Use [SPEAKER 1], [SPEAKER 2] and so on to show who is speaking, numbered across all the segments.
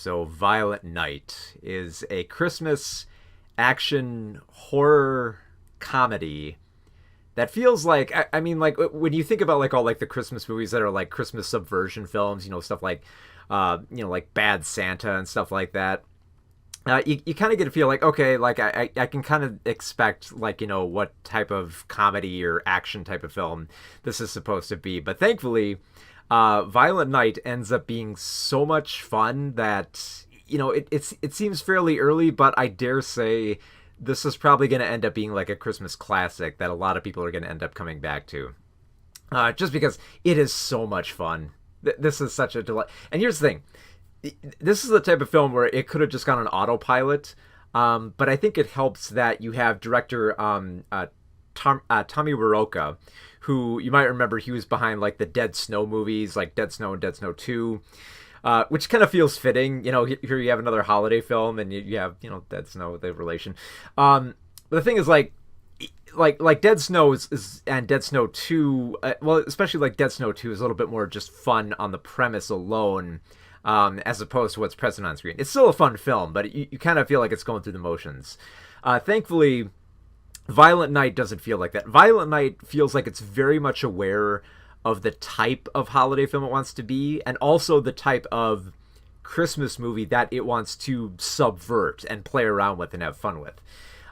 [SPEAKER 1] So, Violent Night is a Christmas action horror comedy that feels like I mean, like when you think about like all like the Christmas movies that are like Christmas subversion films, stuff like like Bad Santa and stuff like that. You kind of get a feel like, okay, like I can kind of expect like what type of comedy or action type of film this is supposed to be, but thankfully Violent Night ends up being so much fun that it seems fairly early, but I dare say this is probably going to end up being like a Christmas classic that a lot of people are going to end up coming back to, just because it is so much fun. This is such a delight. And here's the thing: this is the type of film where it could have just gone on autopilot, but I think it helps that you have director Tommy Wiseau, who you might remember he was behind like the Dead Snow movies, like Dead Snow and Dead Snow 2, which kind of feels fitting. Here you have another holiday film, and you have Dead Snow, the relation. But the thing is, like Dead Snow is and Dead Snow 2, well, especially like Dead Snow 2 is a little bit more just fun on the premise alone, as opposed to what's present on screen. It's still a fun film, but you kind of feel like it's going through the motions. Thankfully, Violent Night doesn't feel like that. Violent Night feels like it's very much aware of the type of holiday film it wants to be, and also the type of Christmas movie that it wants to subvert and play around with and have fun with.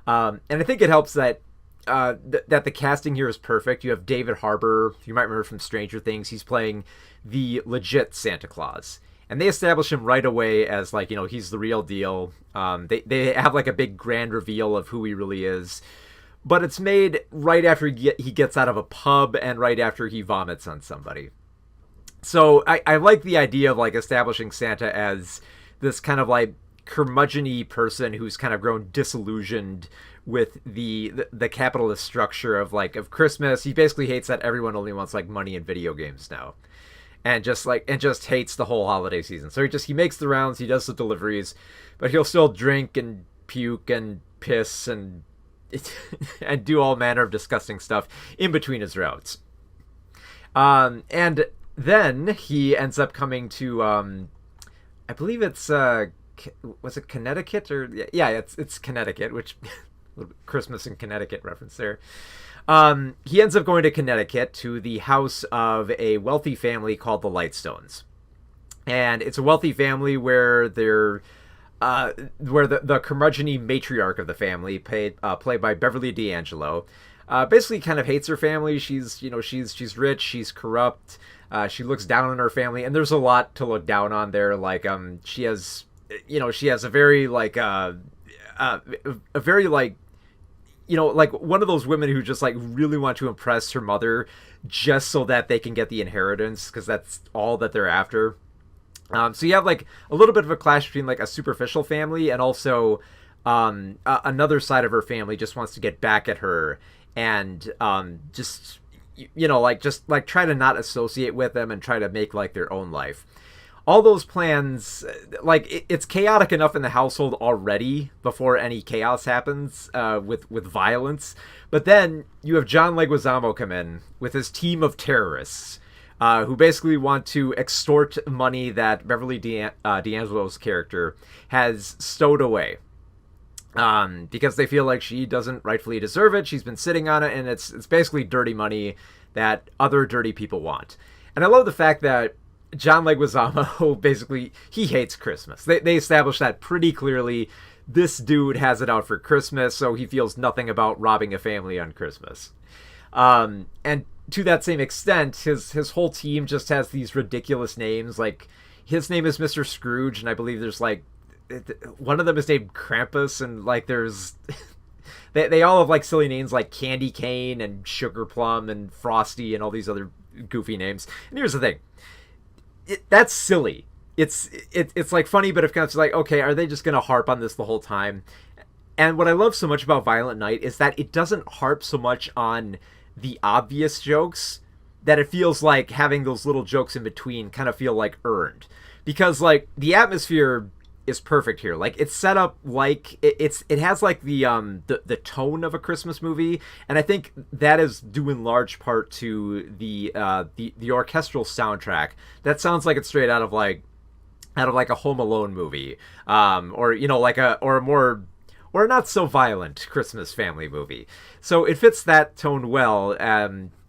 [SPEAKER 1] And I think it helps that that the casting here is perfect. You have David Harbour, you might remember from Stranger Things. He's playing the legit Santa Claus. And they establish him right away as like, he's the real deal. They have like a big grand reveal of who he really is. But it's made right after he gets out of a pub and right after he vomits on somebody. So I like the idea of like establishing Santa as this kind of like curmudgeon-y person who's kind of grown disillusioned with the capitalist structure of Christmas. He basically hates that everyone only wants like money and video games now. And just hates the whole holiday season. So he makes the rounds, he does the deliveries, but he'll still drink and puke and piss and and do all manner of disgusting stuff in between his routes. And then he ends up coming to, I believe it's, was it Connecticut? Or yeah, it's Connecticut, which Christmas in Connecticut reference there. He ends up going to Connecticut to the house of a wealthy family called the Lightstones. And it's a wealthy family where they're where the curmudgeon-y matriarch of the family, played by Beverly D'Angelo, basically kind of hates her family. She's rich, she's corrupt, she looks down on her family, and there's a lot to look down on there. Like she has a very like a very like like one of those women who just like really want to impress her mother just so that they can get the inheritance, because that's all that they're after. So you have like a little bit of a clash between like a superficial family and also another side of her family just wants to get back at her and just try to not associate with them and try to make like their own life. All those plans, like it's chaotic enough in the household already before any chaos happens with violence. But then you have John Leguizamo come in with his team of terrorists. Who basically want to extort money that Beverly D'Angelo's character has stowed away. Because they feel like she doesn't rightfully deserve it. She's been sitting on it, and it's basically dirty money that other dirty people want. And I love the fact that John Leguizamo basically, he hates Christmas. They establish that pretty clearly. This dude has it out for Christmas, so he feels nothing about robbing a family on Christmas. And to that same extent, his whole team just has these ridiculous names. Like, his name is Mr. Scrooge, and I believe there's like one of them is named Krampus, and like there's they all have like silly names like Candy Cane and Sugar Plum and Frosty and all these other goofy names. And here's the thing, that's silly. It's like funny, but it's kind of like, okay, are they just gonna harp on this the whole time? And what I love so much about Violent Night is that it doesn't harp so much on the obvious jokes, that it feels like having those little jokes in between kind of feel like earned, because like the atmosphere is perfect here. Like, it's set up like it has like the tone of a Christmas movie, and I think that is due in large part to the orchestral soundtrack that sounds like it's straight out of like out of like a Home Alone movie, or like a more or not so violent Christmas family movie. So it fits that tone well,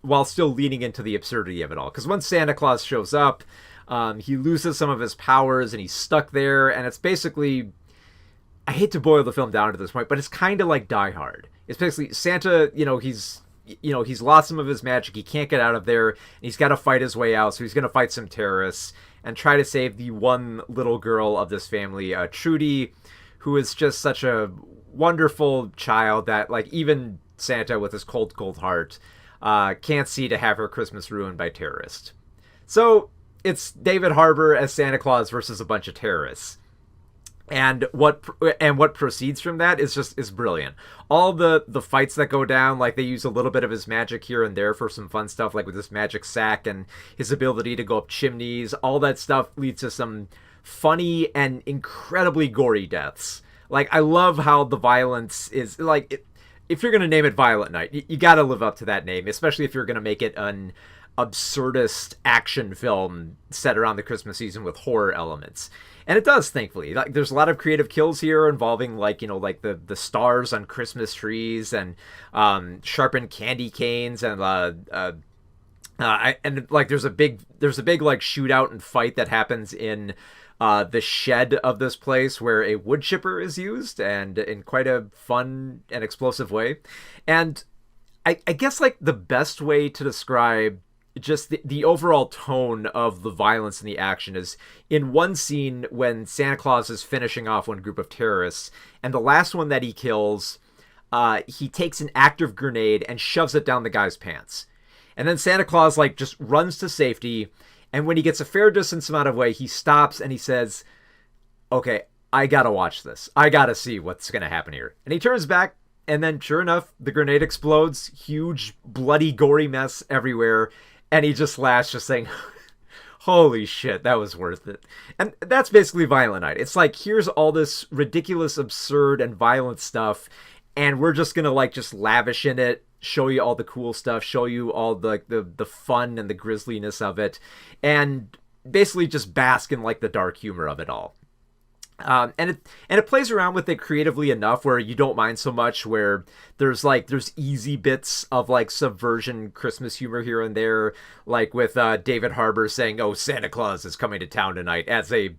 [SPEAKER 1] while still leaning into the absurdity of it all. Because once Santa Claus shows up, he loses some of his powers and he's stuck there, and it's basically, I hate to boil the film down to this point, but it's kind of like Die Hard. It's basically Santa, he's lost some of his magic. He can't get out of there, and he's got to fight his way out. So he's going to fight some terrorists and try to save the one little girl of this family, Trudy, who is just such a wonderful child that, like, even Santa with his cold, cold heart can't see to have her Christmas ruined by terrorists. So it's David Harbour as Santa Claus versus a bunch of terrorists. And what proceeds from that is brilliant. All the fights that go down, like, they use a little bit of his magic here and there for some fun stuff, like with this magic sack and his ability to go up chimneys. All that stuff leads to some funny and incredibly gory deaths. Like, I love how the violence is, like, if you're gonna name it Violent Night, you gotta live up to that name, especially if you're gonna make it an absurdist action film set around the Christmas season with horror elements. And it does, thankfully. Like, there's a lot of creative kills here involving, like, like the stars on Christmas trees and sharpened candy canes and like there's a big like shootout and fight that happens in the shed of this place where a wood chipper is used, and in quite a fun and explosive way. And I guess, like, the best way to describe just the overall tone of the violence and the action is in one scene when Santa Claus is finishing off one group of terrorists, and the last one that he kills, he takes an active grenade and shoves it down the guy's pants. And then Santa Claus, like, just runs to safety, and when he gets a fair distance amount of way, he stops and he says, okay, I gotta watch this. I gotta see what's gonna happen here. And he turns back, and then sure enough, the grenade explodes, huge, bloody, gory mess everywhere, and he just laughs, just saying, holy shit, that was worth it. And that's basically Violent Night. It's like, here's all this ridiculous, absurd, and violent stuff, and we're just gonna, like, just lavish in it, show you all the cool stuff, show you all the fun and the grisliness of it, and basically just bask in, like, the dark humor of it all. And it plays around with it creatively enough where you don't mind so much, where there's easy bits of, like, subversion Christmas humor here and there, like with David Harbour saying, oh, Santa Claus is coming to town tonight, as a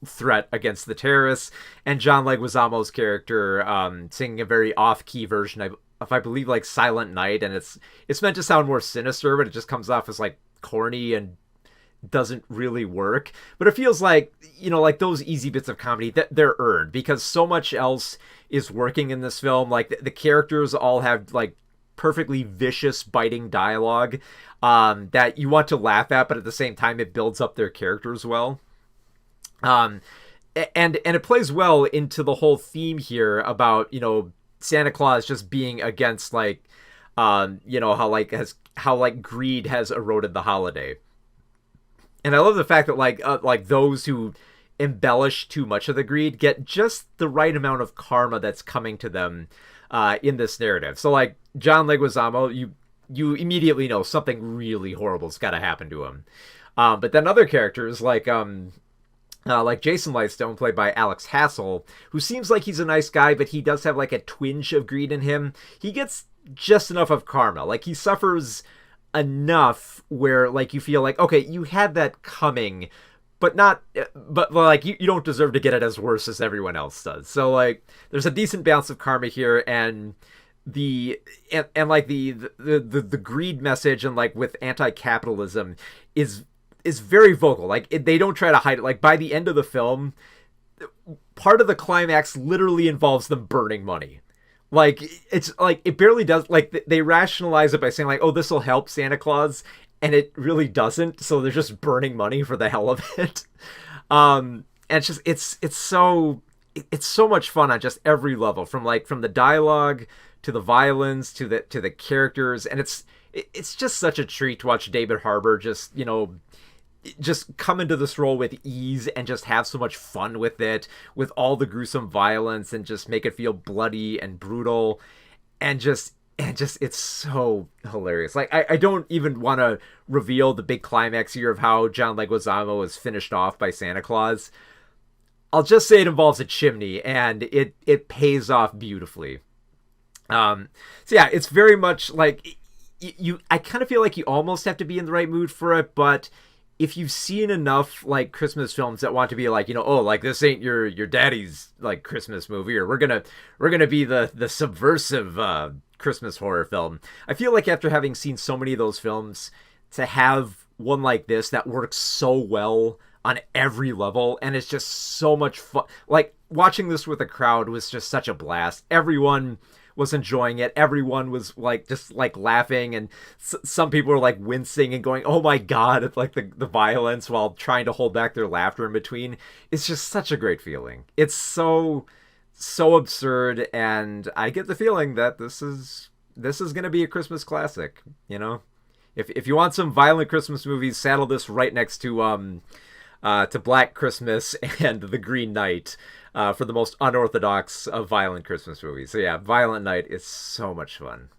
[SPEAKER 1] threat against the terrorists, and John Leguizamo's character singing a very off-key version of I believe, like, Silent Night, and it's meant to sound more sinister, but it just comes off as, like, corny and doesn't really work. But it feels like, like those easy bits of comedy, that they're earned because so much else is working in this film. Like, the characters all have, like, perfectly vicious, biting dialogue that you want to laugh at, but at the same time it builds up their characters well. And it plays well into the whole theme here about, Santa Claus just being against, like, how greed has eroded the holiday. And I love the fact that, like those who embellish too much of the greed get just the right amount of karma that's coming to them in this narrative. So, like, John Leguizamo, you immediately know something really horrible's got to happen to him. But then other characters, like Jason Lightstone, played by Alex Hassel, who seems like he's a nice guy, but he does have, like, a twinge of greed in him. He gets just enough of karma. Like, he suffers enough where, like, you feel like, okay, you had that coming, but like, you don't deserve to get it as worse as everyone else does. So, like, there's a decent balance of karma here, and the greed message, and, like, with anti-capitalism is very vocal. Like, they don't try to hide it. Like, by the end of the film, part of the climax literally involves them burning money. Like, it's like, it barely does, like, they rationalize it by saying, like, oh, this will help Santa Claus, and it really doesn't. So they're just burning money for the hell of it. And it's just, it's so much fun on just every level, from the dialogue to the violence to the characters. And it's just such a treat to watch David Harbour just come into this role with ease and just have so much fun with it, with all the gruesome violence, and just make it feel bloody and brutal. And just, And just it's so hilarious. Like I don't even want to reveal the big climax here of how John Leguizamo is finished off by Santa Claus. I'll just say it involves a chimney, and it pays off beautifully. So yeah, it's very much like you. I kind of feel like you almost have to be in the right mood for it, but if you've seen enough like Christmas films that want to be like, oh, like this ain't your daddy's like Christmas movie, or we're gonna be the subversive Christmas horror film. I feel like after having seen so many of those films, to have one like this that works so well on every level, and it's just so much fun. Like watching this with a crowd was just such a blast. Everyone was enjoying it. Everyone was like just like laughing, and some people were like wincing and going, "Oh my god!" It's like the violence while trying to hold back their laughter in between. It's just such a great feeling. It's so absurd, and I get the feeling that this is gonna be a Christmas classic. If you want some violent Christmas movies, saddle this right next to Black Christmas and The Green Knight for the most unorthodox of violent Christmas movies. So yeah, Violent Night is so much fun.